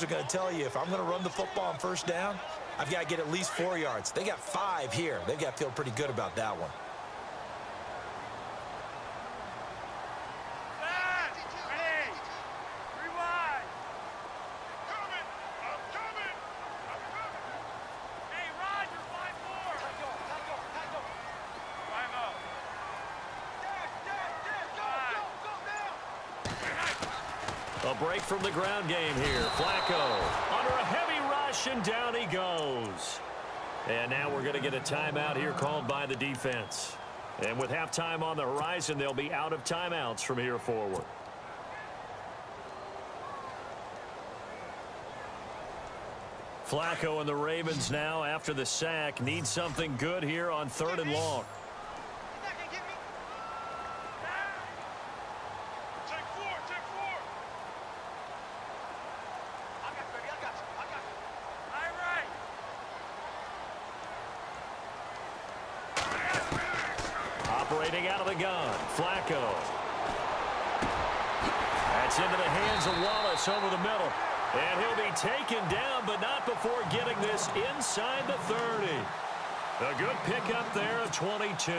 are going to tell you, if I'm going to run the football on first down, I've got to get at least 4 yards. They got 5 here. They've got to feel pretty good about that one. A break from the ground game here. Flacco under a heavy rush, and down he goes. And now we're going to get a timeout here called by the defense. And with halftime on the horizon, they'll be out of timeouts from here forward. Flacco and the Ravens now, after the sack, need something good here on 3rd and long. Operating out of the gun, Flacco. That's into the hands of Wallace over the middle. And he'll be taken down, but not before getting this inside the 30. A good pickup there of 22.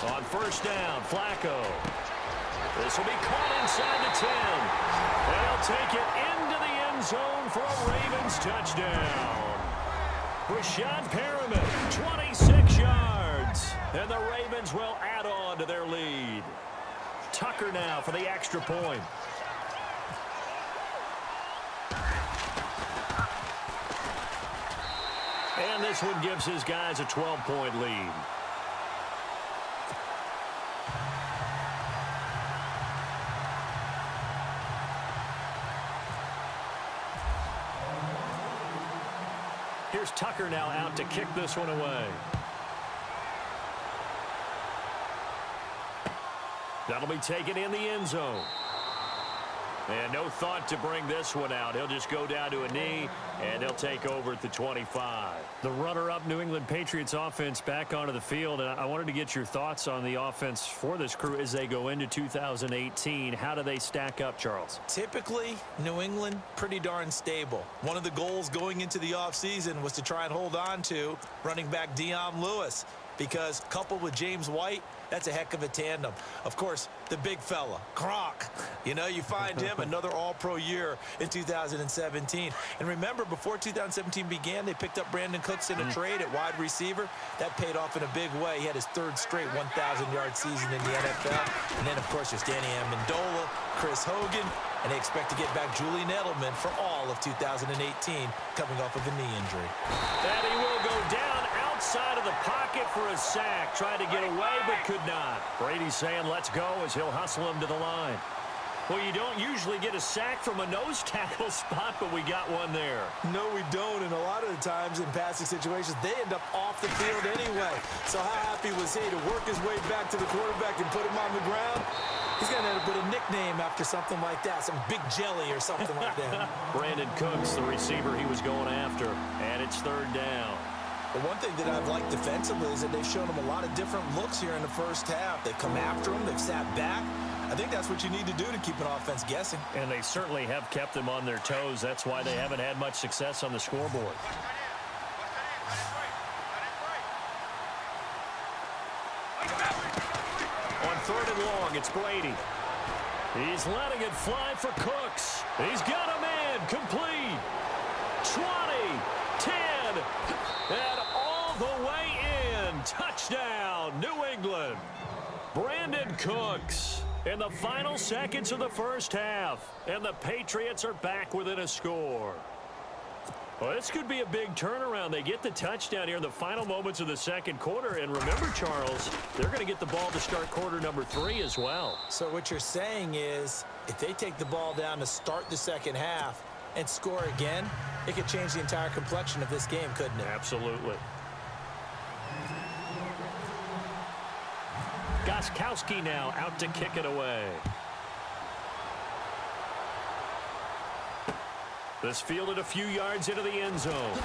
On first down, Flacco. This will be caught inside the 10. And he'll take it into the end zone for a Ravens touchdown. Rashad Perriman, 26 yards. And the Ravens will add on to their lead. Tucker now for the extra point. And this one gives his guys a 12-point lead. Here's Tucker now out to kick this one away. That'll be taken in the end zone. And no thought to bring this one out. He'll just go down to a knee, and he'll take over at the 25. The runner-up New England Patriots offense back onto the field. And I wanted to get your thoughts on the offense for this crew as they go into 2018. How do they stack up, Charles? Typically, New England, pretty darn stable. One of the goals going into the offseason was to try and hold on to running back Dion Lewis, because coupled with James White, that's a heck of a tandem. Of course, the big fella, Gronk. You know, you find him another all-pro year in 2017. And remember, before 2017 began, they picked up Brandon Cooks in a trade at wide receiver. That paid off in a big way. He had his 3rd straight 1,000-yard season in the NFL. And then, of course, there's Danny Amendola, Chris Hogan, and they expect to get back Julian Edelman for all of 2018, coming off of a knee injury. And he will go down outside of the pocket for a sack. Tried to get away, but could not. Brady's saying let's go as he'll hustle him to the line. Well, you don't usually get a sack from a nose tackle spot, but we got one there. No, we don't, and a lot of the times in passing situations, they end up off the field anyway. So how happy was he to work his way back to the quarterback and put him on the ground? He's going to end up with a nickname after something like that, some Big Jelly or something like that. Brandon Cooks, the receiver he was going after, and it's 3rd down. But one thing that I've liked defensively is that they've shown him a lot of different looks here in the first half. They've come after him. They've sat back. I think that's what you need to do to keep an offense guessing. And they certainly have kept them on their toes. That's why they haven't had much success on the scoreboard. On 3rd and long, it's Brady. He's letting it fly for Cooks. He's got a man complete. 20, 10, and all the way in. Touchdown, New England. Brandon Cooks in the final seconds of the first half. And the Patriots are back within a score. Well, this could be a big turnaround. They get the touchdown here in the final moments of the second quarter. And remember, Charles, they're going to get the ball to start quarter number 3 as well. So what you're saying is if they take the ball down to start the second half and score again, it could change the entire complexion of this game, couldn't it? Absolutely. Gostkowski now out to kick it away. This fielded a few yards into the end zone.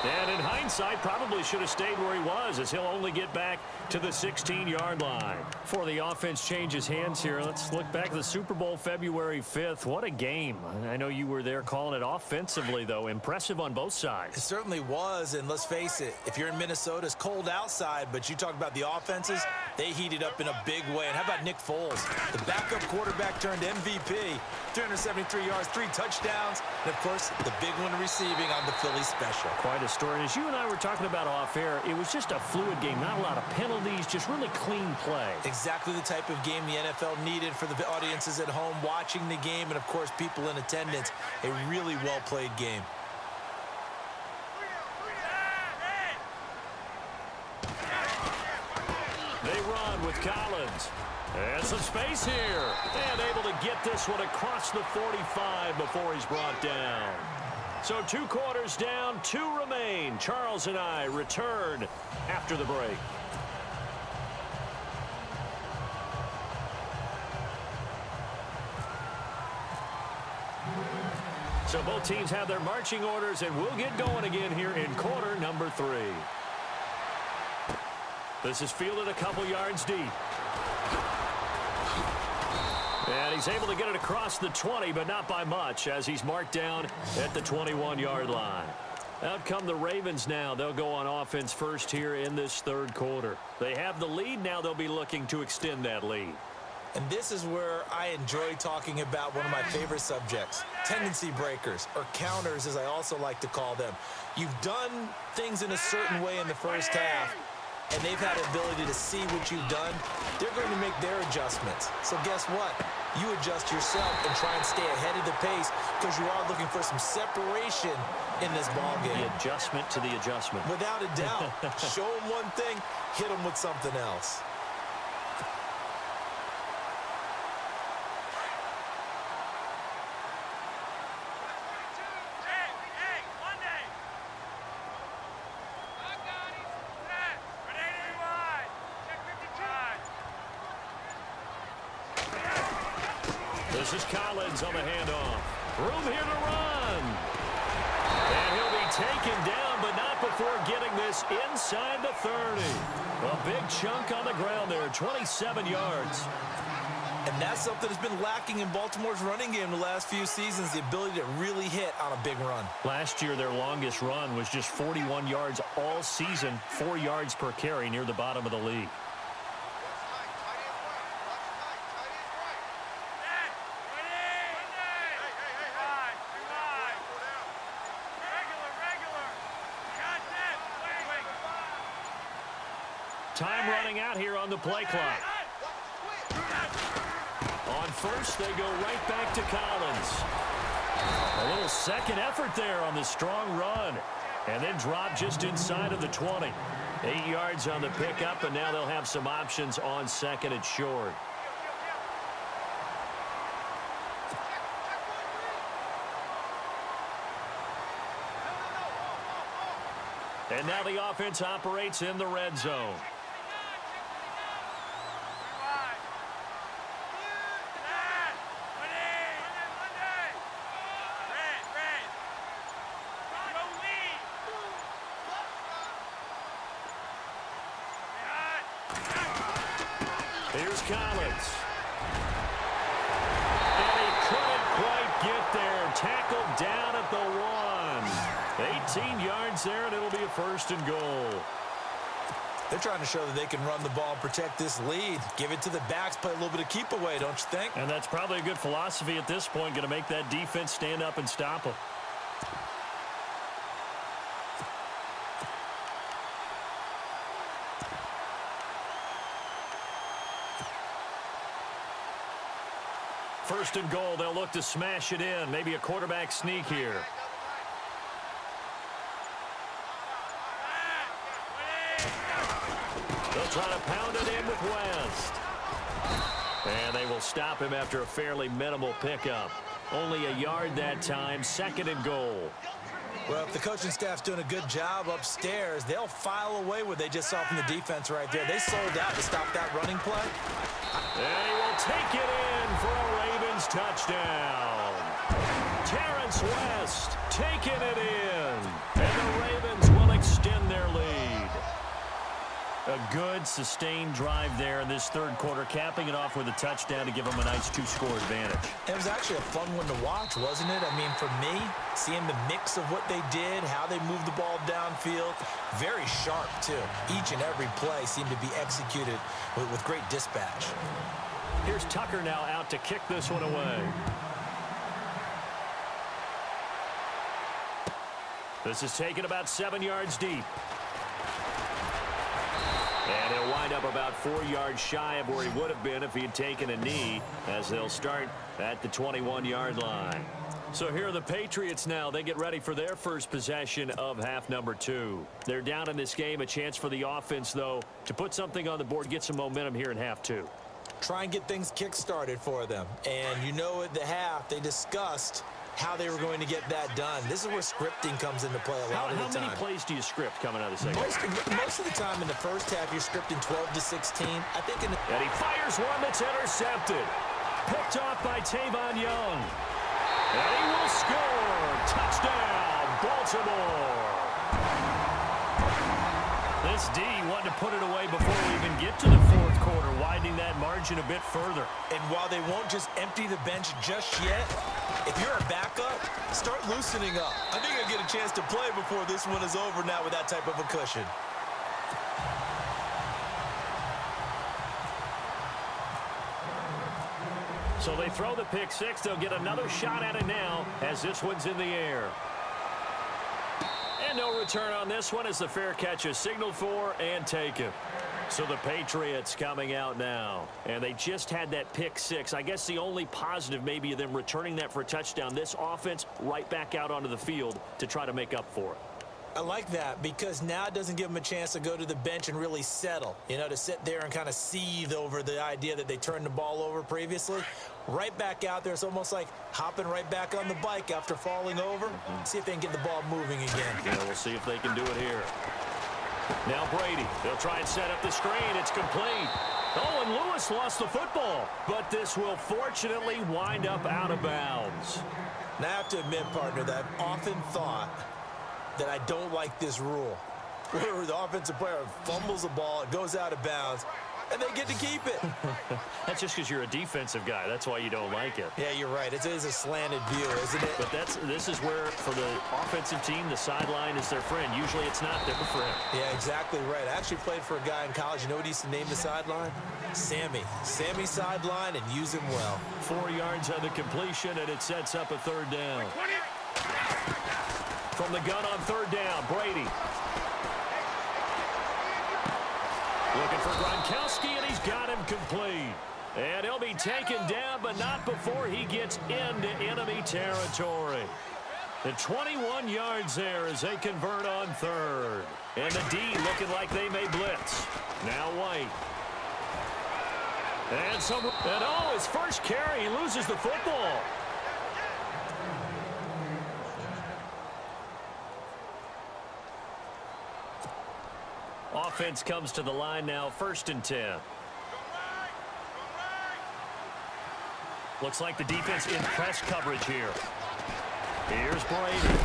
And in hindsight, probably should have stayed where he was, as he'll only get back to the 16-yard line. Before the offense changes hands here, let's look back at the Super Bowl February 5th. What a game. I know you were there calling it offensively, though. Impressive on both sides. It certainly was, and let's face it, if you're in Minnesota, it's cold outside, but you talk about the offenses, they heated up in a big way. And how about Nick Foles? The backup quarterback turned MVP, 373 yards, 3 touchdowns, and, of course, the big one receiving on the Philly special. Quite a story. And as you and I were talking about off air, it was just a fluid game. Not a lot of penalties, just really clean play. Exactly the type of game the NFL needed for the audiences at home watching the game and, of course, people in attendance. A really well-played game. They run with Collins. And some space here. And able to get this one across the 45 before he's brought down. So 2 quarters down, 2 remain. Charles and I return after the break. So both teams have their marching orders, and we'll get going again here in quarter number 3. This is fielded a couple yards deep. And he's able to get it across the 20, but not by much, as he's marked down at the 21-yard line. Out come the Ravens now. They'll go on offense first here in this third quarter. They have the lead. Now they'll be looking to extend that lead. And this is where I enjoy talking about one of my favorite subjects, tendency breakers, or counters, as I also like to call them. You've done things in a certain way in the first half, and they've had the ability to see what you've done. They're going to make their adjustments. So guess what? You adjust yourself and try and stay ahead of the pace, because you are looking for some separation in this ballgame. The adjustment to the adjustment. Without a doubt. Show them one thing, hit them with something else. This is Collins on the handoff. Room here to run. And he'll be taken down, but not before getting this inside the 30. A big chunk on the ground there, 27 yards. And that's something that's been lacking in Baltimore's running game the last few seasons, the ability to really hit on a big run. Last year, their longest run was just 41 yards all season, 4 yards per carry near the bottom of the league. Time running out here on the play clock. On first, they go right back to Collins. A little second effort there on the strong run. And then drop just inside of the 20. 8 yards on the pickup, and now they'll have some options on second and short. And now the offense operates in the red zone. Here's Collins. And he couldn't quite get there. Tackled down at the 1. 18 yards there, and it'll be a first and goal. They're trying to show that they can run the ball and protect this lead. Give it to the backs, play a little bit of keep away, don't you think? And that's probably a good philosophy at this point, going to make that defense stand up and stop them. First and goal, they'll look to smash it in. Maybe a quarterback sneak here. They'll try to pound it in with West. And they will stop him after a fairly minimal pickup. Only a yard that time, second and goal. Well, if the coaching staff's doing a good job upstairs, they'll file away what they just saw from the defense right there. They sold out to stop that running play. And he will take it in for a Ravens touchdown. Tearing It's West taking it in. And the Ravens will extend their lead. A good, sustained drive there in this third quarter, capping it off with a touchdown to give them a nice two-score advantage. It was actually a fun one to watch, wasn't it? I mean, for me, seeing the mix of what they did, how they moved the ball downfield, very sharp, too. Each and every play seemed to be executed with great dispatch. Here's Tucker now out to kick this one away. This is taken about 7 yards deep. And he'll wind up about 4 yards shy of where he would have been if he had taken a knee, as they'll start at the 21-yard line. So here are the Patriots now. They get ready for their first possession of half number 2. They're down in this game. A chance for the offense, though, to put something on the board, get some momentum here in half 2. Try and get things kick-started for them. And you know at the half, they discussed how they were going to get that done. This is where scripting comes into play a lot of the time. How many plays do you script coming out of the second? Most of the time in the first half, you're scripting 12 to 16. I think in the... And he fires one that's intercepted. Picked off by Tavon Young. And he will score. Touchdown, Baltimore. This D wanted to put it away before we even get to the fourth quarter, widening that margin a bit further. And while they won't just empty the bench just yet, if you're a backup, start loosening up. I think you'll get a chance to play before this one is over now with that type of a cushion. So they throw the pick six. They'll get another shot at it now as this one's in the air. And no return on this one as the fair catch is signaled for and taken. So the Patriots coming out now. And they just had that pick six. I guess the only positive maybe of them returning that for a touchdown. This offense right back out onto the field to try to make up for it. I like that because now it doesn't give them a chance to go to the bench and really settle, you know, to sit there and kind of seethe over the idea that they turned the ball over previously. Right back out there, it's almost like hopping right back on the bike after falling over. See if they can get the ball moving again. Yeah, we'll see if they can do it here. Now Brady, they'll try and set up the screen. It's complete. Oh, and Lewis lost the football, but this will fortunately wind up out of bounds. Now I have to admit, partner, that I've often thought that I don't like this rule where the offensive player fumbles the ball, it goes out of bounds, and they get to keep it. That's just because you're a defensive guy. That's why you don't like it. Yeah, you're right. It is a slanted view, isn't it? But this is where, for the offensive team, the sideline is their friend. Usually it's not there for him. Yeah, exactly right. I actually played for a guy in college. You know what he used to name the sideline? Sammy. Sammy sideline, and use him well. 4 yards on the completion, and it sets up a third down. From the gun on third down, Brady. Looking for Gronkowski, and he's got him complete. And he'll be taken down, but not before he gets into enemy territory. The 21 yards there as they convert on third. And the D looking like they may blitz. Now White. And his first carry, he loses the football. Offense comes to the line now, 1st and 10. Looks like the defense in press coverage here. Here's Brady.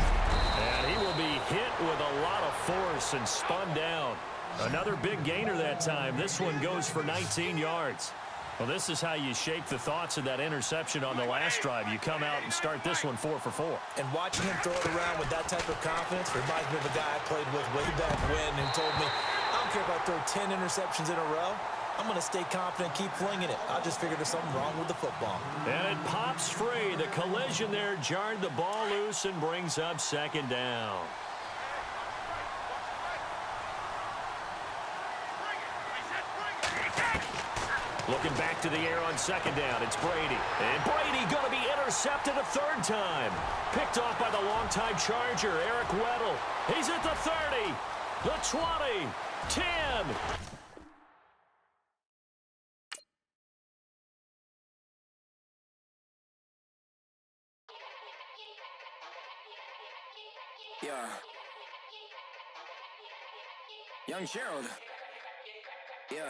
And he will be hit with a lot of force and spun down. Another big gainer that time. This one goes for 19 yards. Well, this is how you shake the thoughts of that interception on the last drive. You come out and start this one 4 for 4. And watching him throw it around with that type of confidence reminds me of a guy I played with way back when who told me, I don't care if I throw 10 interceptions in a row. I'm going to stay confident, keep flinging it. I just figured there's something wrong with the football. And it pops free. The collision there jarred the ball loose and brings up 2nd down. Looking back to the air on 2nd down, it's Brady. And Brady going to be intercepted a 3rd time. Picked off by the longtime Charger, Eric Weddle. He's at the 30, the 20, 10. Yeah. Young Gerald. Yeah.